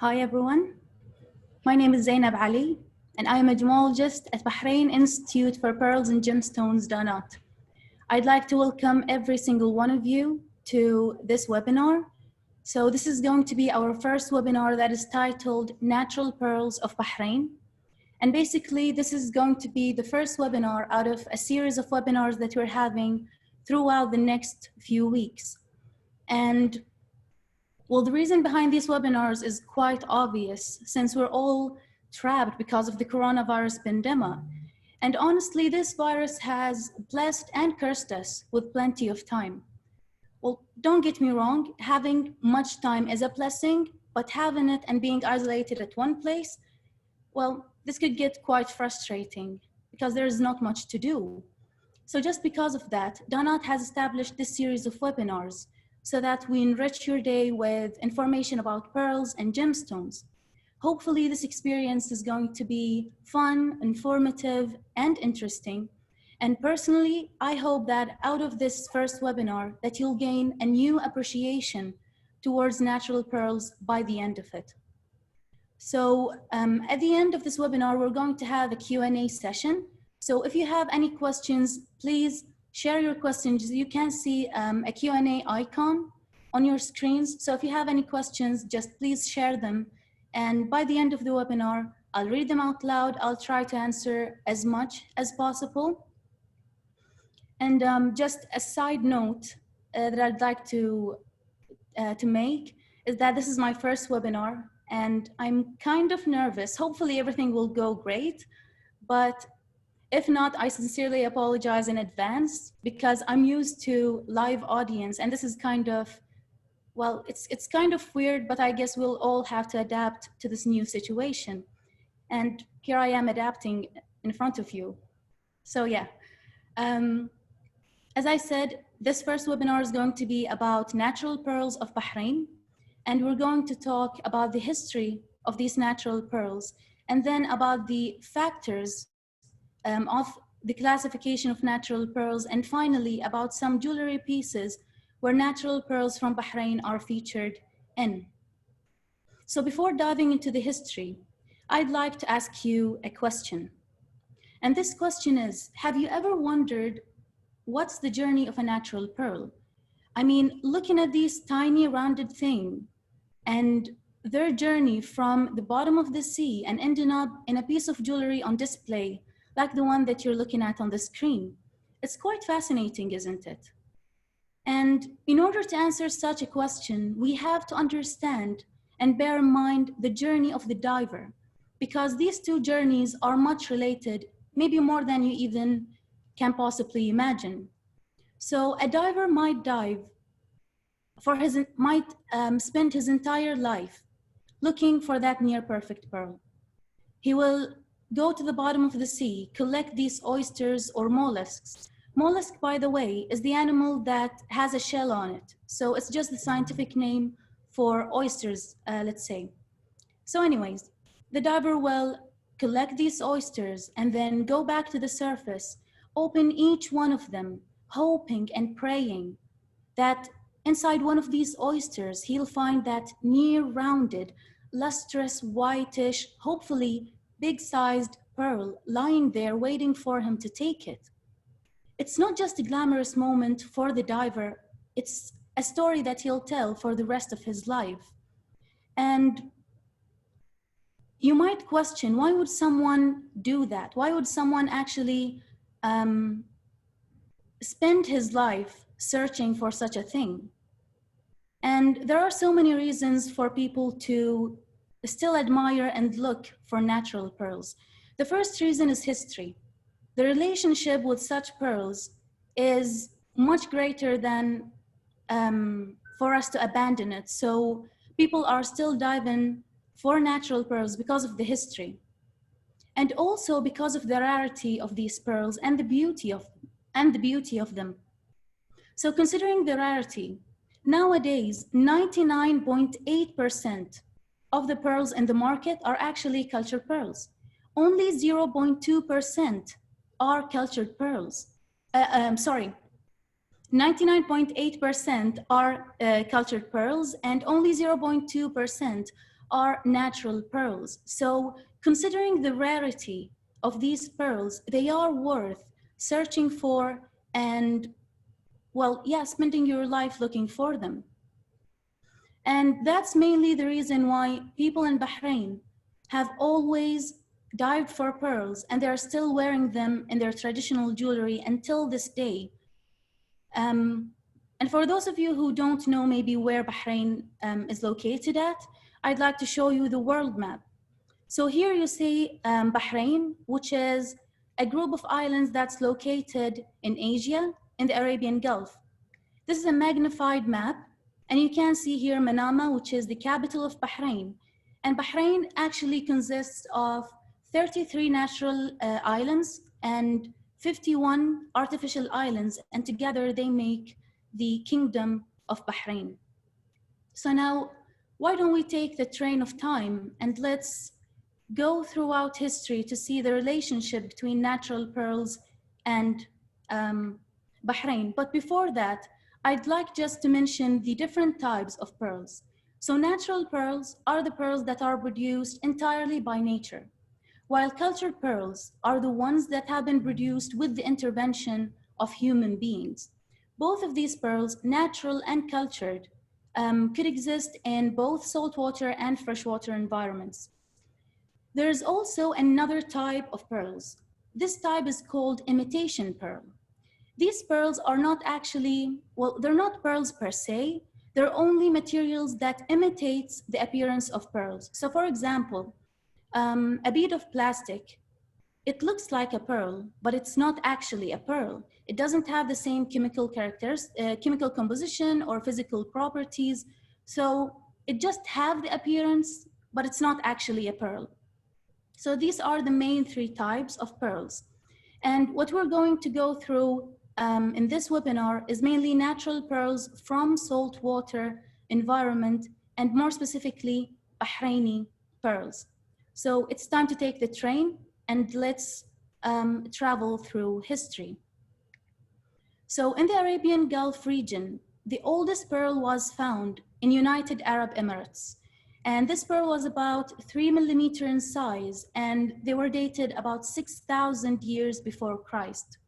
Hi everyone, my name is Zainab Ali and I am a gemmologist at Bahrain Institute for Pearls and Gemstones, DANAT. I'd like to welcome every single one of you to this webinar. So this is going to be our first webinar that is titled Natural Pearls of Bahrain. And basically this is going to be the first webinar out of a series of webinars that we're having throughout the next few weeks. And well, the reason behind these webinars is quite obvious since we're all trapped because of the coronavirus pandemic. And honestly, this virus has blessed and cursed us with plenty of time. Well, don't get me wrong, having much time is a blessing, but having it and being isolated at one place, well, this could get quite frustrating because there is not much to do. So just because of that, DANAT has established this series of webinars so that we enrich your day with information about pearls and gemstones. Hopefully this experience is going to be fun, informative, and interesting. And personally, I hope that out of this first webinar that you'll gain a new appreciation towards natural pearls by the end of it. So at the end of this webinar, we're going to have a Q&A session. So if you have any questions, please share your questions. You can see a Q&A icon on your screens. So if you have any questions, just please share them. And by the end of the webinar, I'll read them out loud. I'll try to answer as much as possible. And just a side note that I'd like to make is that this is my first webinar and I'm kind of nervous. Hopefully everything will go great, but if not, I sincerely apologize in advance because I'm used to live audience and this is kind of, well, it's kind of weird, but I guess we'll all have to adapt to this new situation. And here I am adapting in front of you. So yeah, as I said, this first webinar is going to be about natural pearls of Bahrain. And we're going to talk about the history of these natural pearls and then about the factors of the classification of natural pearls, and finally about some jewelry pieces where natural pearls from Bahrain are featured in. So before diving into the history, I'd like to ask you a question. And this question is, have you ever wondered what's the journey of a natural pearl? I mean, looking at these tiny rounded things and their journey from the bottom of the sea and ending up in a piece of jewelry on display, like the one that you're looking at on the screen. It's quite fascinating, isn't it? And in order to answer such a question, we have to understand and bear in mind the journey of the diver, because these two journeys are much related, maybe more than you even can possibly imagine. So a diver might spend his entire life looking for that near perfect pearl. He will go to the bottom of the sea, collect these oysters or mollusks. Mollusk, by the way, is the animal that has a shell on it. So it's just the scientific name for oysters, let's say. So anyways, the diver will collect these oysters and then go back to the surface, open each one of them, hoping and praying that inside one of these oysters, he'll find that near rounded, lustrous, whitish, hopefully big-sized pearl lying there waiting for him to take it. It's not just a glamorous moment for the diver, it's a story that he'll tell for the rest of his life. And you might question, why would someone do that? Why would someone actually spend his life searching for such a thing? And there are so many reasons for people to still admire and look for natural pearls. The first reason is history. The relationship with such pearls is much greater than for us to abandon it. So people are still diving for natural pearls because of the history. And also because of the rarity of these pearls and the beauty of them. So considering the rarity, nowadays 99.8% of the pearls in the market are actually cultured pearls. Only 0.2% are cultured pearls. 99.8% are cultured pearls and only 0.2% are natural pearls. So considering the rarity of these pearls, they are worth searching for and, well, yeah, spending your life looking for them. And that's mainly the reason why people in Bahrain have always dived for pearls, and they're still wearing them in their traditional jewelry until this day. And for those of you who don't know maybe where Bahrain is located at, I'd like to show you the world map. So here you see Bahrain, which is a group of islands that's located in Asia, in the Arabian Gulf. This is a magnified map, and you can see here Manama, which is the capital of Bahrain. And Bahrain actually consists of 33 natural islands and 51 artificial islands, and together they make the Kingdom of Bahrain. So now, why don't we take the train of time and let's go throughout history to see the relationship between natural pearls and Bahrain. But before that, I'd like just to mention the different types of pearls. So natural pearls are the pearls that are produced entirely by nature, while cultured pearls are the ones that have been produced with the intervention of human beings. Both of these pearls, natural and cultured, could exist in both saltwater and freshwater environments. There is also another type of pearls. This type is called imitation pearl. These pearls are not actually, well, they're not pearls per se, they're only materials that imitates the appearance of pearls. So for example, a bead of plastic, it looks like a pearl, but it's not actually a pearl. It doesn't have the same chemical characters, chemical composition or physical properties. So it just have the appearance, but it's not actually a pearl. So these are the main three types of pearls. And what we're going to go through in this webinar is mainly natural pearls from saltwater environment, and more specifically, Bahraini pearls. So it's time to take the train and let's travel through history. So in the Arabian Gulf region, the oldest pearl was found in United Arab Emirates. And this pearl was about 3 millimeters in size, and they were dated about 6,000 years before Christ.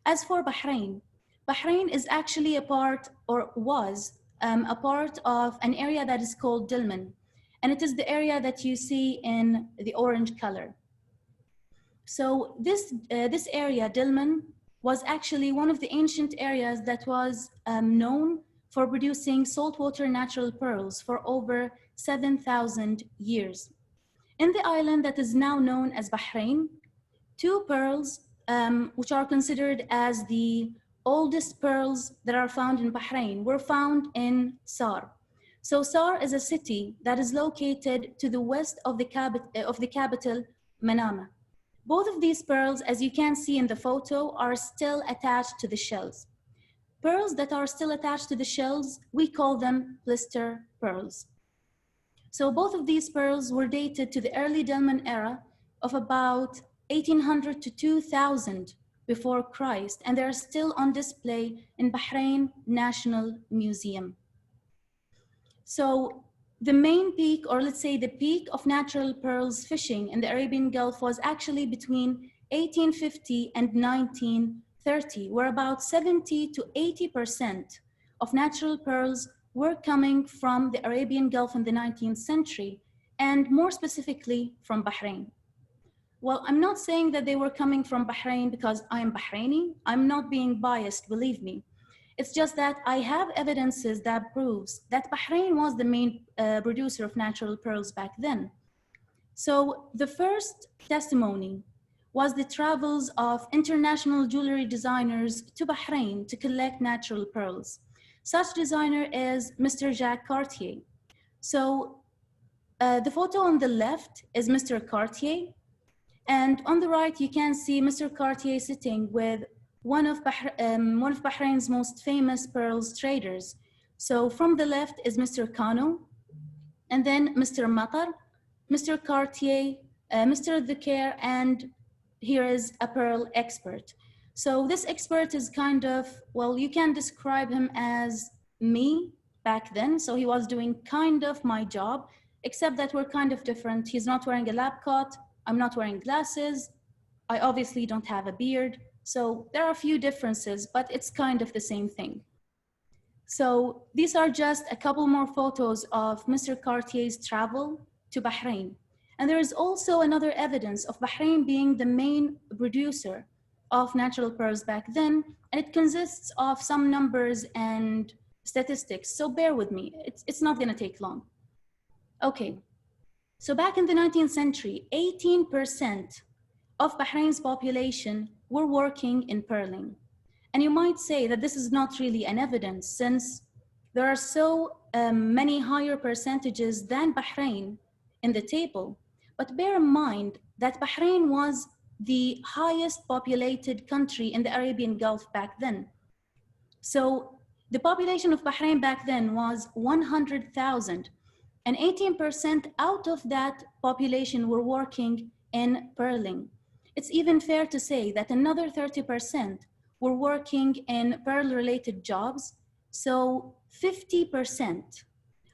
As for Bahrain, Bahrain is actually a part, or was a part of an area that is called Dilmun, and it is the area that you see in the orange color. So this area, Dilmun, was actually one of the ancient areas that was known for producing saltwater natural pearls for over 7,000 years. In the island that is now known as Bahrain, two pearls, which are considered as the oldest pearls that are found in Bahrain, were found in Sar. So Sar is a city that is located to the west of the capital, Manama. Both of these pearls, as you can see in the photo, are still attached to the shells. Pearls that are still attached to the shells, we call them blister pearls. So both of these pearls were dated to the early Dilmun era of about 1800 to 2000 before Christ, and they're still on display in Bahrain National Museum. So the main peak, or let's say the peak of natural pearls fishing in the Arabian Gulf was actually between 1850 and 1930, where about 70 to 80% of natural pearls were coming from the Arabian Gulf in the 19th century, and more specifically from Bahrain. Well, I'm not saying that they were coming from Bahrain because I'm Bahraini. I'm not being biased, believe me. It's just that I have evidences that proves that Bahrain was the main producer of natural pearls back then. So the first testimony was the travels of international jewelry designers to Bahrain to collect natural pearls. Such designer is Mr. Jacques Cartier. So the photo on the left is Mr. Cartier, and on the right you can see Mr. Cartier sitting with one of Bahrain's most famous pearls traders. So from the left is Mr. Kano, and then Mr. Matar, Mr. Cartier, Mr. Ducaire, and here is a pearl expert. So this expert is kind of, well, you can describe him as me back then. So he was doing kind of my job, except that we're kind of different. He's not wearing a lab coat. I'm not wearing glasses. I obviously don't have a beard. So there are a few differences, but it's kind of the same thing. So these are just a couple more photos of Mr. Cartier's travel to Bahrain. And there is also another evidence of Bahrain being the main producer of natural pearls back then, and it consists of some numbers and statistics. So bear with me, it's not gonna take long. Okay, so back in the 19th century, 18% of Bahrain's population were working in pearling. And you might say that this is not really an evidence since there are so many higher percentages than Bahrain in the table. But bear in mind that Bahrain was the highest populated country in the Arabian Gulf back then. So the population of Bahrain back then was 100,000, and 18% out of that population were working in pearling. It's even fair to say that another 30% were working in pearl-related jobs. So 50%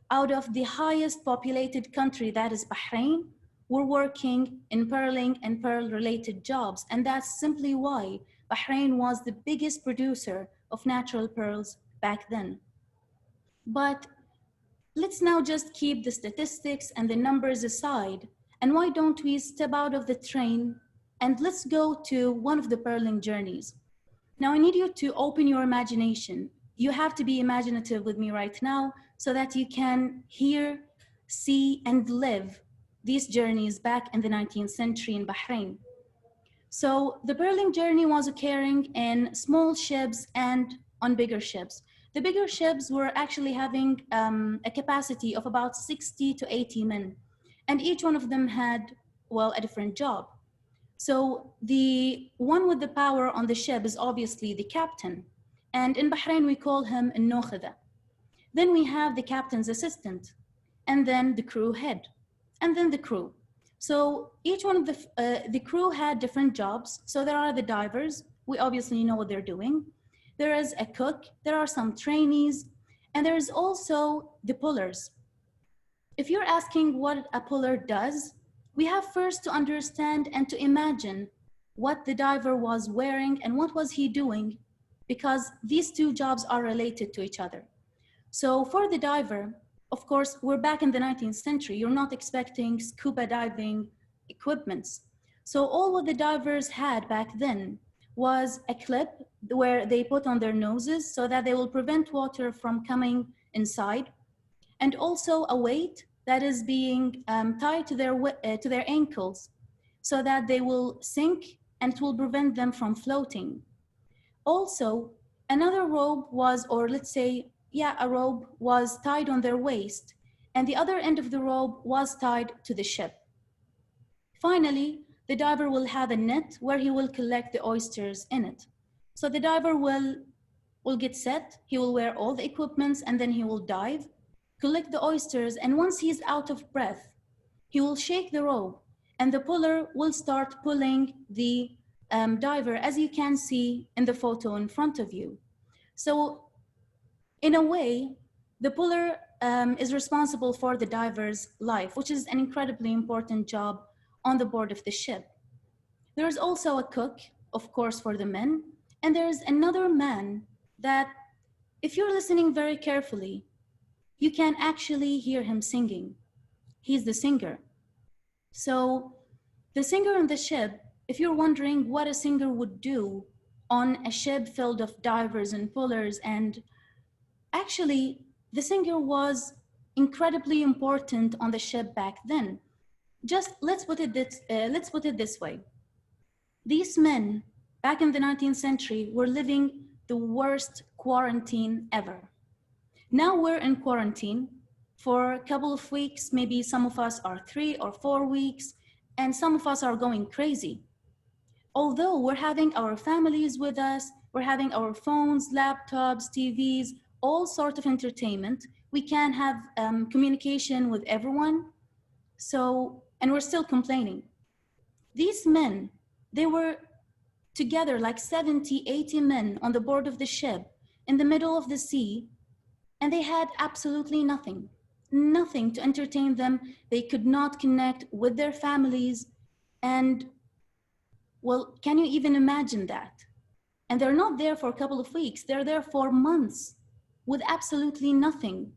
out of the highest populated country, that is Bahrain, were working in pearling and pearl-related jobs. And that's simply why Bahrain was the biggest producer of natural pearls back then. But let's now just keep the statistics and the numbers aside. And why don't we step out of the train and let's go to one of the pearling journeys. Now I need you to open your imagination. You have to be imaginative with me right now so that you can hear, see, and live these journeys back in the 19th century in Bahrain. So the pearling journey was occurring in small ships and on bigger ships. The bigger ships were actually having a capacity of about 60 to 80 men, and each one of them had, well, a different job. So the one with the power on the ship is obviously the captain, and in Bahrain we call him النوخذة. Then we have the captain's assistant, and then the crew head, and then the crew. So each one of the crew had different jobs. So there are the divers, we obviously know what they're doing. There is a cook, there are some trainees, and there is also the pullers. If you're asking what a puller does, we have first to understand and to imagine what the diver was wearing and what was he doing, because these two jobs are related to each other. So for the diver, of course, we're back in the 19th century. You're not expecting scuba diving equipments. So all what the divers had back then was a clip where they put on their noses so that they will prevent water from coming inside, and also a weight that is being tied to their ankles so that they will sink and it will prevent them from floating. Also, another rope was, or let's say, a rope was tied on their waist, and the other end of the rope was tied to the ship. Finally, the diver will have a net where he will collect the oysters in it. So the diver will get set, he will wear all the equipments, and then he will dive, collect the oysters, and once he's out of breath, he will shake the rope, and the puller will start pulling the diver, as you can see in the photo in front of you. So in a way, the puller is responsible for the diver's life, which is an incredibly important job on the board of the ship. There is also a cook, of course, for the men, and there's another man that, if you're listening very carefully, you can actually hear him singing. He's the singer. So the singer on the ship, if you're wondering what a singer would do on a ship filled of divers and pullers, and actually the singer was incredibly important on the ship back then. Just let's put it this way. These men back in the 19th century were living the worst quarantine ever. Now we're in quarantine for a couple of weeks, maybe some of us are 3 or 4 weeks, and some of us are going crazy. Although we're having our families with us, we're having our phones, laptops, TVs, all sorts of entertainment, we can have communication with everyone, and we're still complaining. These men, they were together like 70, 80 men on the board of the ship in the middle of the sea, and they had absolutely nothing. nothing to entertain them. They could not connect with their families. And well, can you even imagine that? And they're not there for a couple of weeks, they're there for months with absolutely nothing.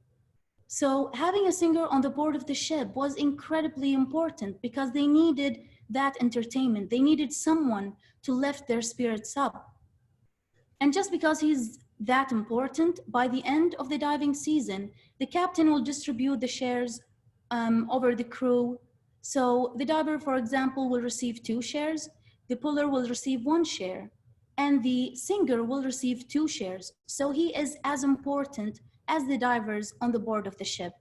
So having a singer on the board of the ship was incredibly important because they needed that entertainment. They needed someone to lift their spirits up. And just because he's that important, by the end of the diving season, the captain will distribute the shares over the crew. So the diver, for example, will receive 2 shares, the puller will receive 1 share, and the singer will receive 2 shares. So he is as important as the divers on the board of the ship.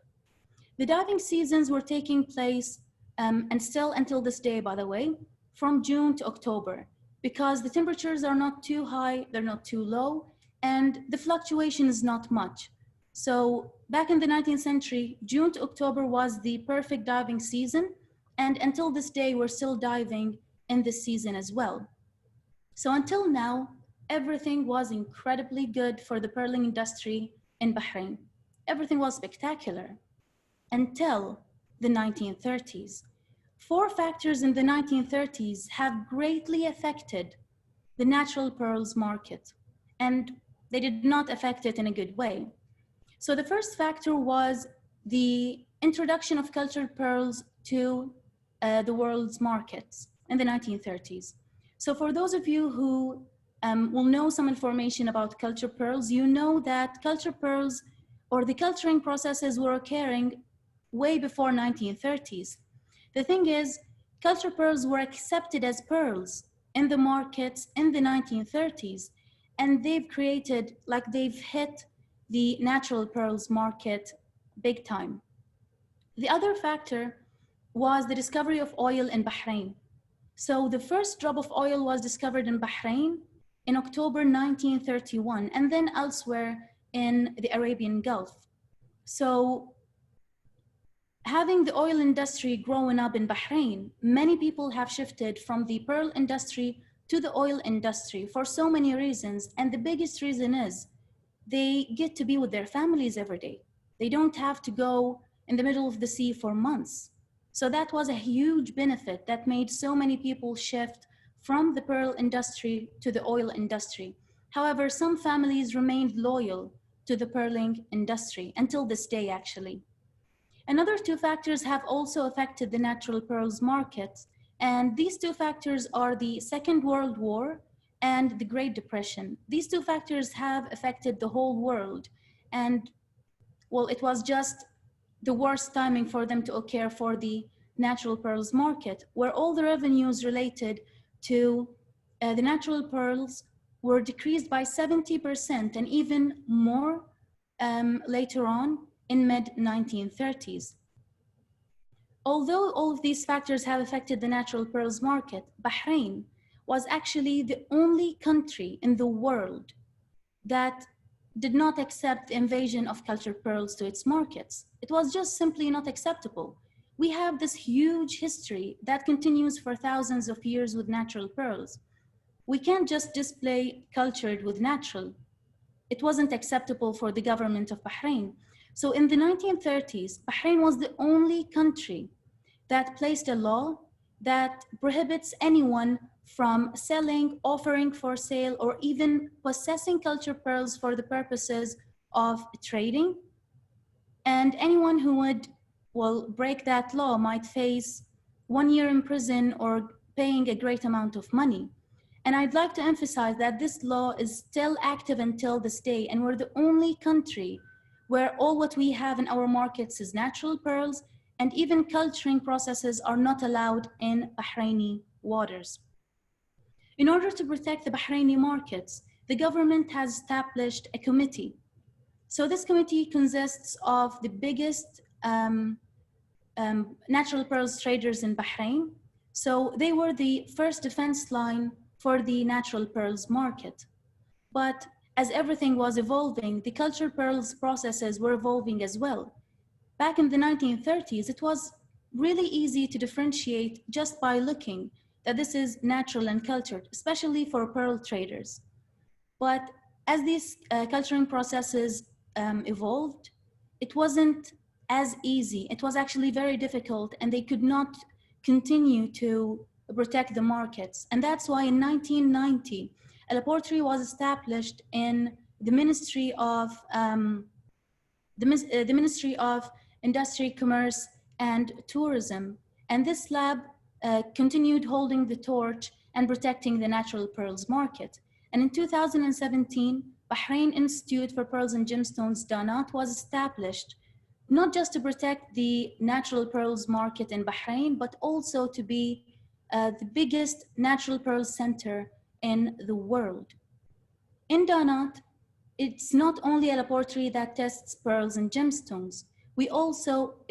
The diving seasons were taking place, and still until this day, by the way, from June to October, because the temperatures are not too high, they're not too low, and the fluctuation is not much. So back in the 19th century, June to October was the perfect diving season, and until this day, we're still diving in this season as well. So until now, everything was incredibly good for the pearling industry in Bahrain. Everything was spectacular until the 1930s. 4 factors in the 1930s have greatly affected the natural pearls market, and they did not affect it in a good way. So the first factor was the introduction of cultured pearls to the world's markets in the 1930s. So for those of you who will know some information about cultured pearls, you know that cultured pearls or the culturing processes were occurring way before 1930s. The thing is, cultured pearls were accepted as pearls in the markets in the 1930s, and they've created, like they've hit the natural pearls market big time. The other factor was the discovery of oil in Bahrain. So the first drop of oil was discovered in Bahrain in October 1931, and then elsewhere in the Arabian Gulf. So having the oil industry growing up in Bahrain, many people have shifted from the pearl industry to the oil industry for so many reasons. And the biggest reason is they get to be with their families every day. They don't have to go in the middle of the sea for months. So that was a huge benefit that made so many people shift from the pearl industry to the oil industry. However, some families remained loyal to the pearling industry until this day, actually. Another 2 factors have also affected the natural pearls market, and these 2 factors are the Second World War and the Great Depression. These 2 factors have affected the whole world, and well, it was just the worst timing for them to occur for the natural pearls market, where all the revenues related to the natural pearls were decreased by 70% and even more later on in mid-1930s. Although all of these factors have affected the natural pearls market, Bahrain was actually the only country in the world that did not accept the invasion of cultured pearls to its markets. It was just simply not acceptable. We have this huge history that continues for thousands of years with natural pearls. We can't just display cultured with natural. It wasn't acceptable for the government of Bahrain. So in the 1930s, Bahrain was the only country that placed a law that prohibits anyone from selling, offering for sale, or even possessing cultured pearls for the purposes of trading. And anyone who would, well, break that law might face 1 year in prison or paying a great amount of money. And I'd like to emphasize that this law is still active until this day, and we're the only country where all what we have in our markets is natural pearls, and even culturing processes are not allowed in Bahraini waters. In order to protect the Bahraini markets, the government has established a committee. So this committee consists of the biggest natural pearls traders in Bahrain. So they were the first defense line for the natural pearls market. But as everything was evolving, the cultured pearls processes were evolving as well. Back in the 1930s, it was really easy to differentiate just by looking that this is natural and cultured, especially for pearl traders. But as these culturing processes evolved, it wasn't as easy. It was actually very difficult, and they could not continue to protect the markets. And that's why in 1990, a laboratory was established in the Ministry of the Ministry of Industry, Commerce, and Tourism. And this lab continued holding the torch and protecting the natural pearls market. And in 2017, Bahrain Institute for Pearls and Gemstones, DANAT, was established not just to protect the natural pearls market in Bahrain, but also to be the biggest natural pearls center in the world. In DANAT, it's not only a laboratory that tests pearls and gemstones.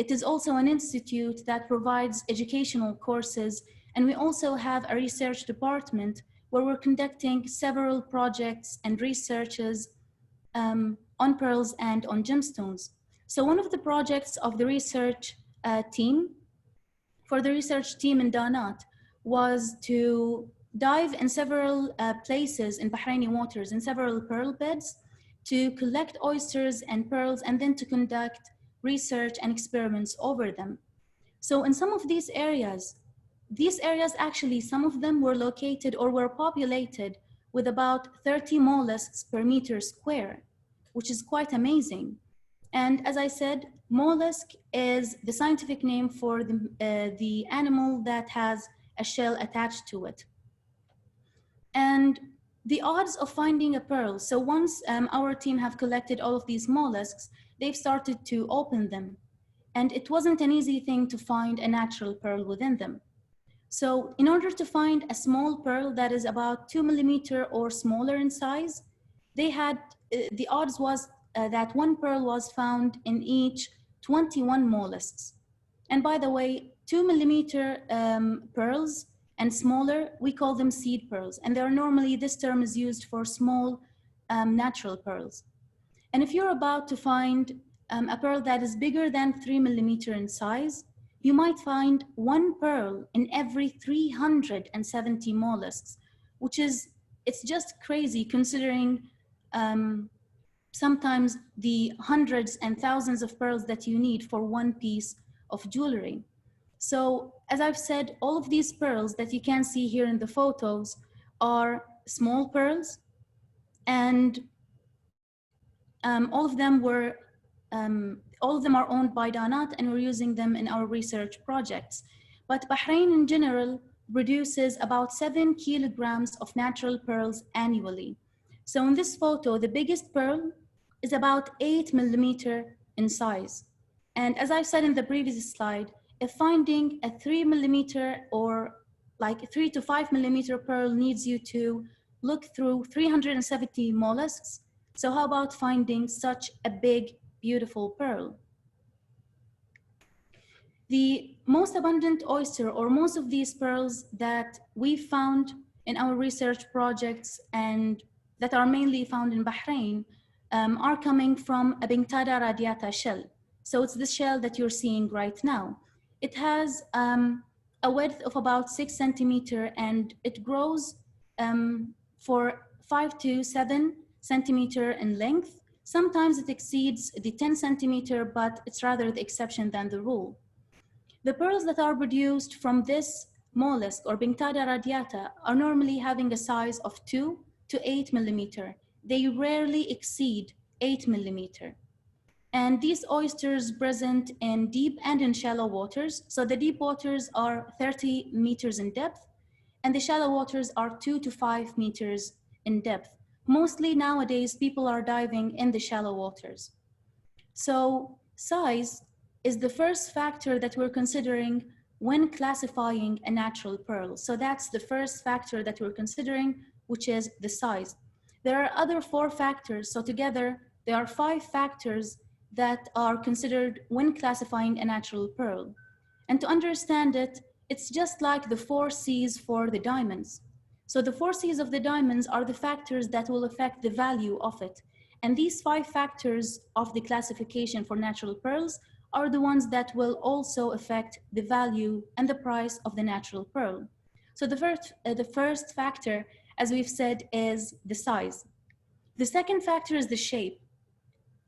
It is also an institute that provides educational courses, and we also have a research department where we're conducting several projects and researches on pearls and on gemstones. So one of the projects of the research team, for the research team in DANAT, was to dive in several places in Bahraini waters, in several pearl beds, to collect oysters and pearls, and then to conduct research and experiments over them. So in some of these areas actually, some of them were located or were populated with about 30 mollusks per meter square, which is quite amazing. And as I said, mollusk is the scientific name for the animal that has a shell attached to it. And the odds of finding a pearl, so once our team have collected all of these mollusks, they've started to open them. And it wasn't an easy thing to find a natural pearl within them. So in order to find a small pearl that is about 2 millimeter or smaller in size, they had, the odds was that one pearl was found in each 21 mollusks. And by the way, 2 millimeter pearls and smaller, we call them seed pearls. And they're normally, this term is used for small natural pearls. And if you're about to find a pearl that is bigger than 3 millimeter in size, you might find one pearl in every 370 mollusks, which is, it's just crazy considering sometimes the hundreds and thousands of pearls that you need for one piece of jewelry. So as I've said, all of these pearls that you can see here in the photos are small pearls, and all of them are owned by DANAT, and we're using them in our research projects. But Bahrain in general produces about 7 kilograms of natural pearls annually. So in this photo, the biggest pearl is about 8 millimeter in size. And as I said in the previous slide, if finding a 3 millimeter or like 3 to 5 millimeter pearl needs you to look through 370 mollusks, so how about finding such a big, beautiful pearl? The most abundant oyster, or most of these pearls that we found in our research projects and that are mainly found in Bahrain, are coming from a Pinctada radiata shell. So it's the shell that you're seeing right now. It has a width of about 6 centimeter, and it grows for 5 to 7 centimeter in length. Sometimes it exceeds the 10 centimeter, but it's rather the exception than the rule. The pearls that are produced from this mollusk or Pinctada radiata are normally having a size of 2 to 8 millimeter. They rarely exceed 8 millimeter. And these oysters present in deep and in shallow waters. So the deep waters are 30 meters in depth, and the shallow waters are 2 to 5 meters in depth. Mostly nowadays, people are diving in the shallow waters. So size is the first factor that we're considering when classifying a natural pearl. So that's the first factor that we're considering, which is the size. There are other 4 factors. So together, there are 5 factors that are considered when classifying a natural pearl. And to understand it, it's just like the 4 C's for the diamonds. So the 4 C's of the diamonds are the factors that will affect the value of it. And these 5 factors of the classification for natural pearls are the ones that will also affect the value and the price of the natural pearl. So the first factor, as we've said, is the size. The second factor is the shape.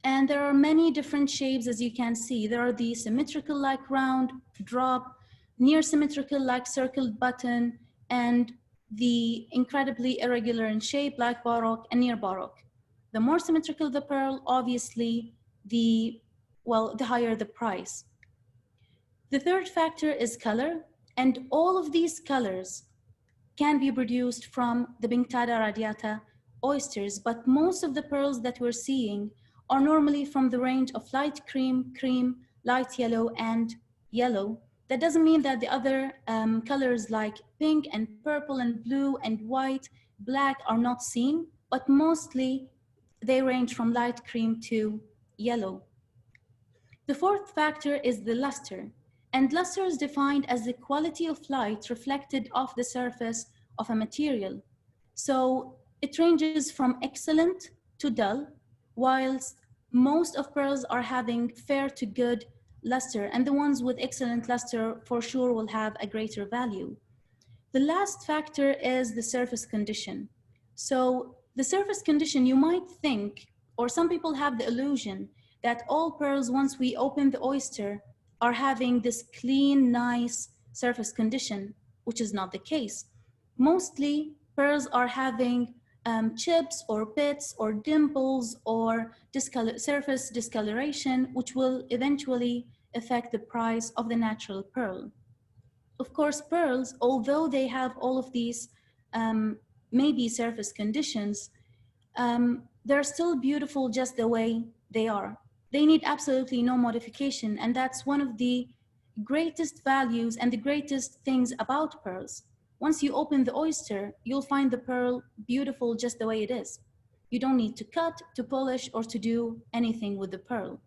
And there are many different shapes, as you can see. There are the symmetrical like round drop, near symmetrical like circled button, and the incredibly irregular in shape like baroque and near baroque. The more symmetrical the pearl, obviously, the higher the price. The third factor is color, and all of these colors can be produced from the Pinctada radiata oysters, but most of the pearls that we're seeing are normally from the range of light cream, cream, light yellow, and yellow. That doesn't mean that the other colors like pink and purple and blue and white, black are not seen, but mostly they range from light cream to yellow. The fourth factor is the luster, and luster is defined as the quality of light reflected off the surface of a material. So it ranges from excellent to dull, whilst most of pearls are having fair to good luster, and the ones with excellent luster for sure will have a greater value. The last factor is the surface condition. So the surface condition, you might think, or some people have the illusion that all pearls, once we open the oyster, are having this clean, nice surface condition, which is not the case. Mostly, pearls are having chips or pits or dimples or surface discoloration, which will eventually affect the price of the natural pearl. Of course, pearls, although they have all of these maybe surface conditions, they're still beautiful just the way they are. They need absolutely no modification, and that's one of the greatest values and the greatest things about pearls. Once you open the oyster, you'll find the pearl beautiful just the way it is. You don't need to cut, to polish, or to do anything with the pearl.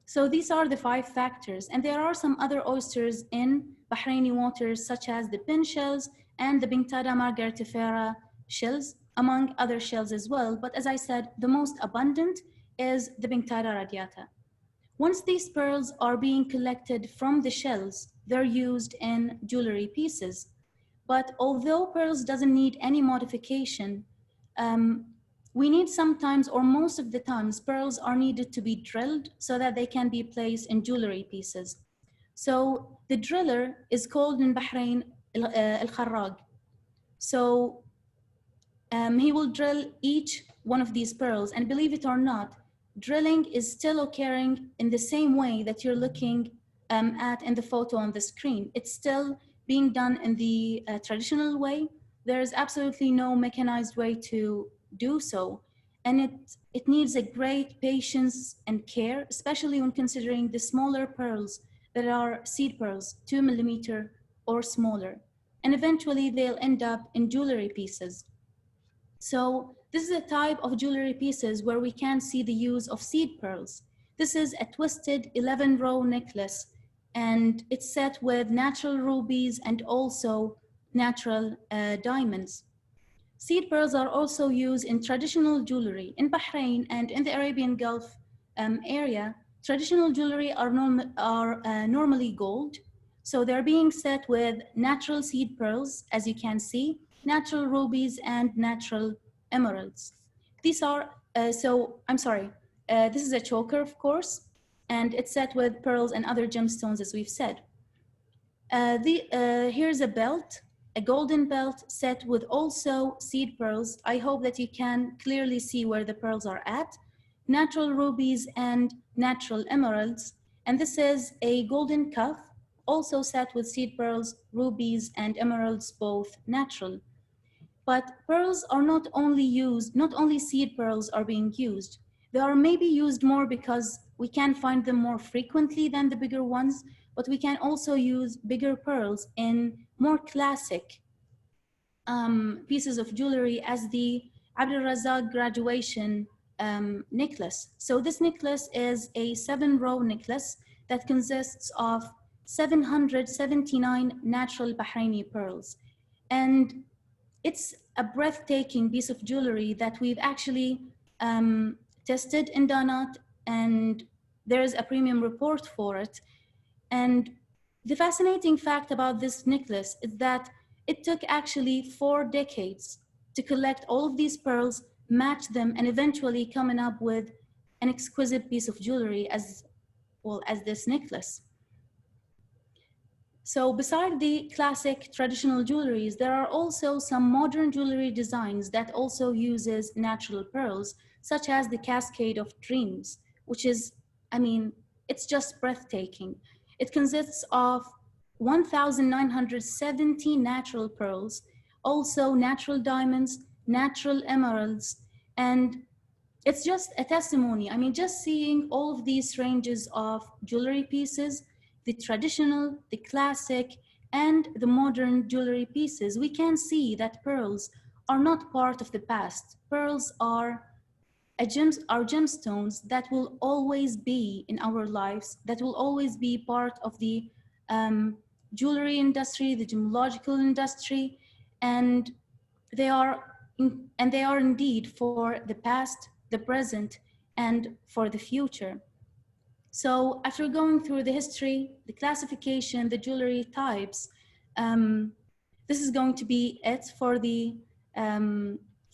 So these are the 5 factors, and there are some other oysters in Bahraini waters, such as the pin shells and the Pinctada margaritifera shells, among other shells as well. But as I said, the most abundant is the Pinctada radiata. Once these pearls are being collected from the shells, they're used in jewelry pieces. But although pearls doesn't need any modification, we need sometimes, or most of the times, pearls are needed to be drilled so that they can be placed in jewelry pieces. So the driller is called in Bahrain al-Kharrag. So he will drill each one of these pearls, and believe it or not, drilling is still occurring in the same way that you're looking at in the photo on the screen. It's still being done in the traditional way. There's absolutely no mechanized way to do so. And it needs a great patience and care, especially when considering the smaller pearls that are seed pearls, 2 millimeter or smaller. And eventually they'll end up in jewelry pieces. So this is a type of jewelry pieces where we can see the use of seed pearls. This is a twisted 11-row necklace, and it's set with natural rubies and also natural diamonds. Seed pearls are also used in traditional jewelry. In Bahrain and in the Arabian Gulf area, traditional jewelry are normally gold. So they're being set with natural seed pearls, as you can see, natural rubies and natural emeralds. These are, this is a choker, of course, and it's set with pearls and other gemstones, as we've said. Here's a belt, a golden belt set with also seed pearls. I hope that you can clearly see where the pearls are at. Natural rubies and natural emeralds. And this is a golden cuff, also set with seed pearls, rubies, and emeralds, both natural. But pearls are not only seed pearls are being used. They are maybe used more because we can find them more frequently than the bigger ones, but we can also use bigger pearls in more classic pieces of jewelry, as the Abdul Razak graduation necklace. So this necklace is a 7-row necklace that consists of 779 natural Bahraini pearls. And it's a breathtaking piece of jewelry that we've actually tested in DANAT, and there's a premium report for it. And the fascinating fact about this necklace is that it took actually 4 decades to collect all of these pearls, match them, and eventually coming up with an exquisite piece of jewelry as well as this necklace. So beside the classic traditional jewelries, there are also some modern jewelry designs that also uses natural pearls, such as the Cascade of Dreams, which is, I mean, it's just breathtaking. It consists of 1,970 natural pearls, also natural diamonds, natural emeralds, and it's just a testimony. I mean, just seeing all of these ranges of jewelry pieces, the traditional, the classic, and the modern jewelry pieces, we can see that pearls are not part of the past. Pearls are are gemstones that will always be in our lives, that will always be part of the jewelry industry, the gemological industry, and they are they are indeed for the past, the present, and for the future. So after going through the history, the classification, the jewelry types, this is going to be it for the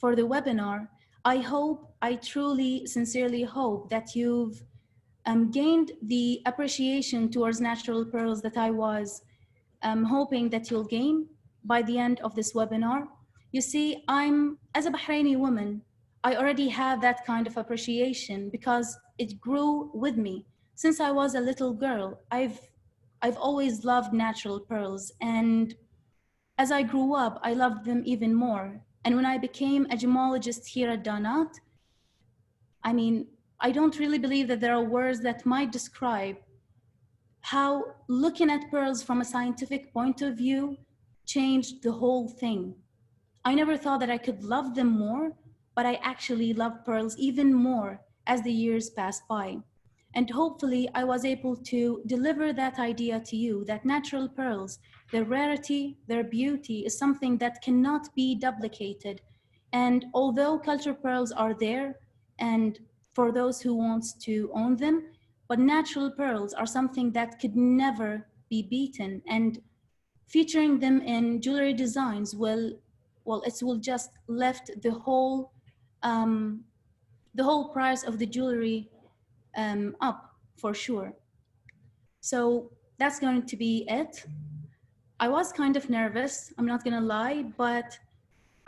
webinar. I hope, I truly, sincerely hope that you've gained the appreciation towards natural pearls that I was hoping that you'll gain by the end of this webinar. You see, as a Bahraini woman, I already have that kind of appreciation because it grew with me. Since I was a little girl, I've always loved natural pearls, and as I grew up, I loved them even more. And when I became a gemologist here at DANAT, I mean, I don't really believe that there are words that might describe how looking at pearls from a scientific point of view changed the whole thing. I never thought that I could love them more, but I actually love pearls even more as the years passed by. And hopefully I was able to deliver that idea to you, that natural pearls, their rarity, their beauty is something that cannot be duplicated. And although culture pearls are there, and for those who want to own them, but natural pearls are something that could never be beaten. And featuring them in jewelry designs it will just lift the whole price of the jewelry up for sure. So that's going to be it. I was kind of nervous, I'm not gonna lie, but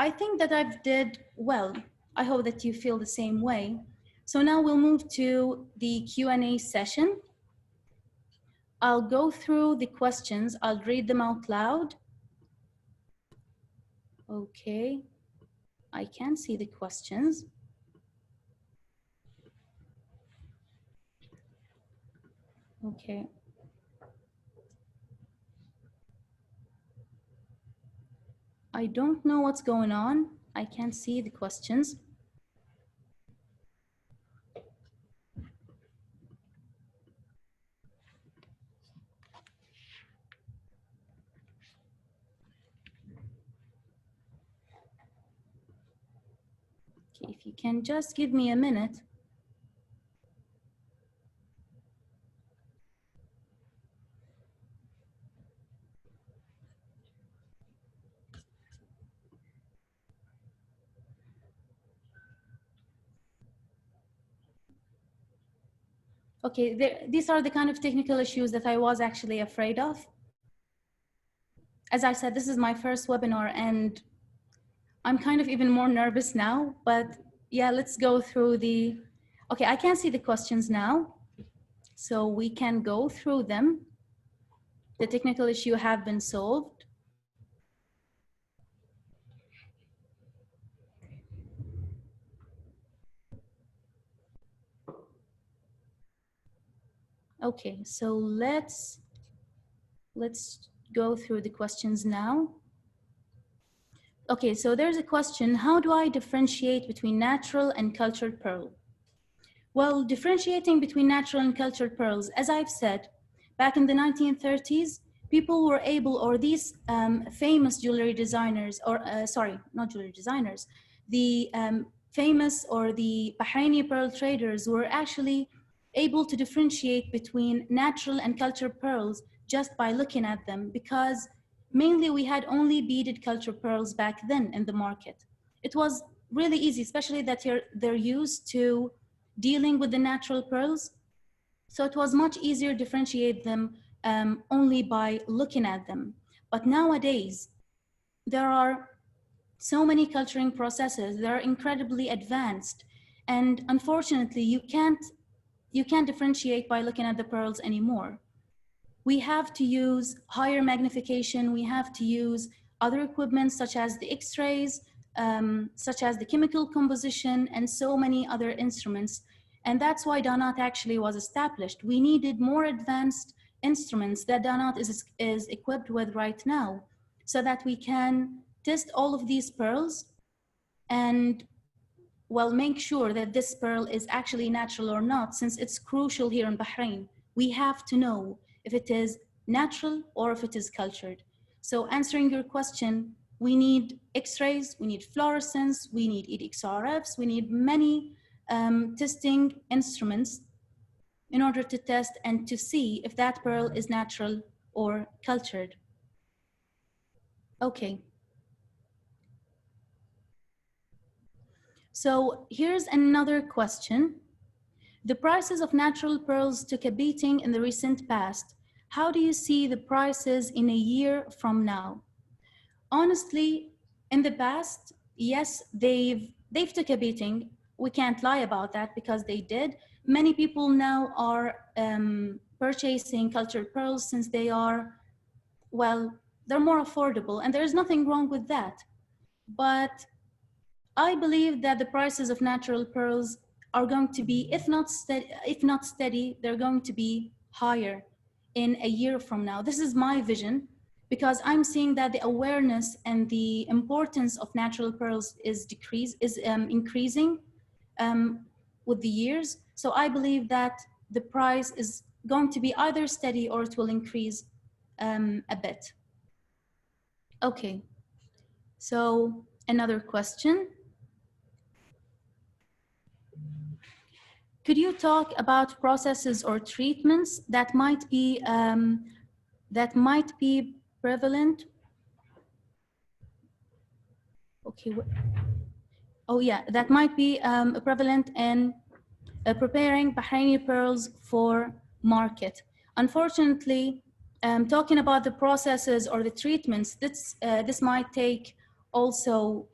I think that I've did well. I hope that you feel the same way. So now we'll move to the Q&A session. I'll go through the questions, I'll read them out loud. Okay, I can see the questions. Okay. I don't know what's going on. I can't see the questions. Okay, if you can just give me a minute. Okay, these are the kind of technical issues that I was actually afraid of. As I said, this is my first webinar and I'm kind of even more nervous now, but yeah, let's go through okay, I can see the questions now, so we can go through them. The technical issue have been solved. Okay, so let's go through the questions now. Okay, so there's a question, how do I differentiate between natural and cultured pearl? Well, differentiating between natural and cultured pearls, as I've said, back in the 1930s, people were able, or these famous jewelry designers, or sorry, not jewelry designers, the famous or the Bahraini pearl traders were actually able to differentiate between natural and cultured pearls just by looking at them, because mainly we had only beaded cultured pearls back then in the market. It was really easy, especially that they're used to dealing with the natural pearls. So it was much easier to differentiate them only by looking at them. But nowadays, there are so many culturing processes that are incredibly advanced. And unfortunately, you can't differentiate by looking at the pearls anymore. We have to use higher magnification. We have to use other equipment such as the X-rays, such as the chemical composition, and so many other instruments. And that's why DANAT actually was established. We needed more advanced instruments that DANAT is equipped with right now, so that we can test all of these pearls and, well, make sure that this pearl is actually natural or not, since it's crucial here in Bahrain. We have to know if it is natural or if it is cultured. So answering your question, we need X-rays, we need fluorescence, we need EDXRFs, we need many testing instruments in order to test and to see if that pearl is natural or cultured. Okay. So here's another question. The prices of natural pearls took a beating in the recent past. How do you see the prices in a year from now? Honestly, in the past, yes, they've took a beating. We can't lie about that because they did. Many people now are purchasing cultured pearls since they are, well, they're more affordable, and there's nothing wrong with that. But I believe that the prices of natural pearls are going to be, if not steady, they're going to be higher in a year from now. This is my vision, because I'm seeing that the awareness and the importance of natural pearls is increasing with the years. So I believe that the price is going to be either steady or it will increase a bit. Okay, so another question. Could you talk about processes or treatments that might be prevalent? Okay. Oh yeah, that might be prevalent in preparing Bahraini pearls for market. Unfortunately, talking about the processes or the treatments, this might take also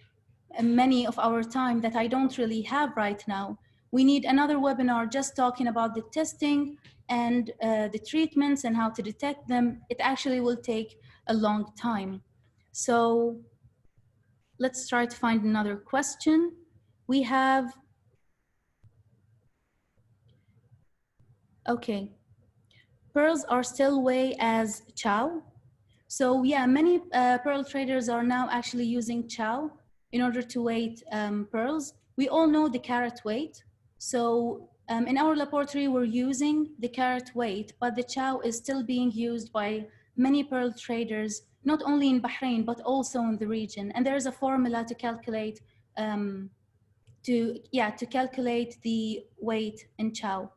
many of our time that I don't really have right now. We need another webinar just talking about the testing and the treatments and how to detect them. It actually will take a long time. So let's try to find another question. We have, okay, pearls are still weighed as chow. So yeah, many pearl traders are now actually using chow in order to weigh pearls. We all know the carat weight. So in our laboratory, we're using the carat weight, but the chow is still being used by many pearl traders, not only in Bahrain, but also in the region. And there's a formula to calculate to calculate the weight in chow.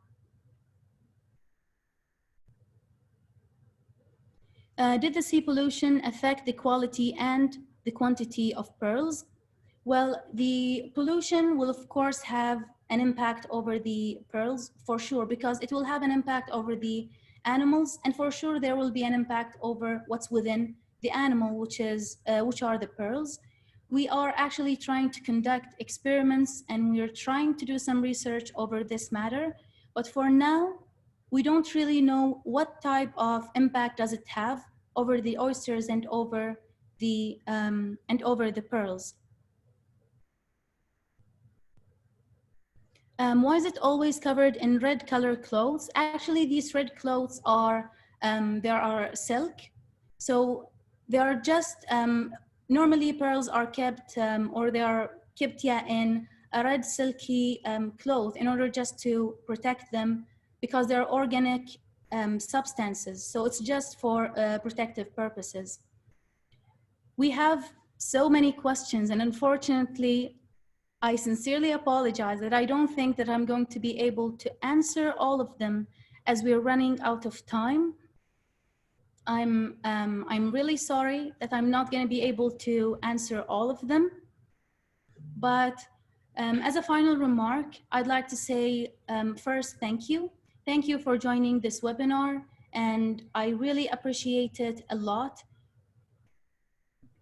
Did the sea pollution affect the quality and the quantity of pearls? Well, the pollution will of course have an impact over the pearls for sure, because it will have an impact over the animals, and for sure there will be an impact over what's within the animal, which are the pearls. We are actually trying to conduct experiments and we are trying to do some research over this matter, but for now, we don't really know what type of impact does it have over the oysters and over the pearls. Why is it always covered in red color clothes? Actually, these red clothes are there are silk, so they are just normally pearls are kept or they are kept in a red silky cloth in order just to protect them, because they're organic substances. So it's just for protective purposes. We have so many questions, and unfortunately, I sincerely apologize that I don't think that I'm going to be able to answer all of them as we're running out of time. I'm really sorry that I'm not going to be able to answer all of them, but As a final remark, I'd like to say first, thank you. Thank you for joining this webinar, and I really appreciate it a lot.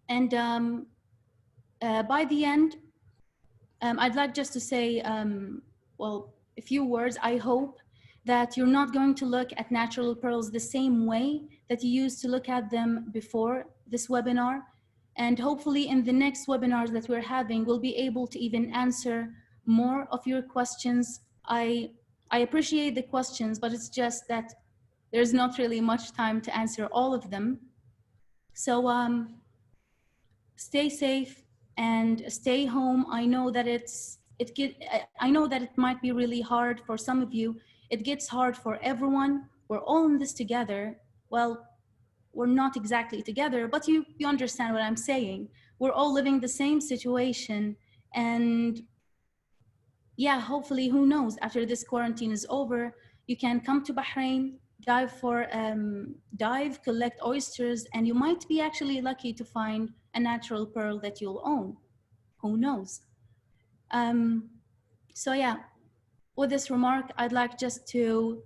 And by the end, I'd like just to say, well, a few words. I hope that you're not going to look at natural pearls the same way that you used to look at them before this webinar. And hopefully in the next webinars that we're having, we'll be able to even answer more of your questions. I appreciate the questions, but it's just that there's not really much time to answer all of them. So stay safe and stay home. I know that I know that it might be really hard for some of you. It gets hard for everyone. We're all in this together. Well, we're not exactly together, but you understand what I'm saying. We're all living the same situation. And yeah, hopefully, who knows, after this quarantine is over, you can come to Bahrain, dive, collect oysters, and you might be actually lucky to find a natural pearl that you'll own. Who knows? So yeah, with this remark, I'd like just to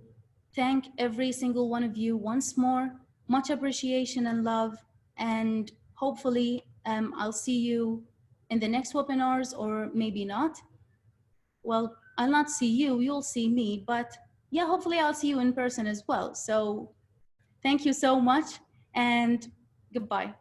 thank every single one of you once more. Much appreciation and love, and hopefully I'll see you in the next webinars, or maybe not. Well, I'll not see you, you'll see me, but yeah, hopefully I'll see you in person as well. So thank you so much, and goodbye.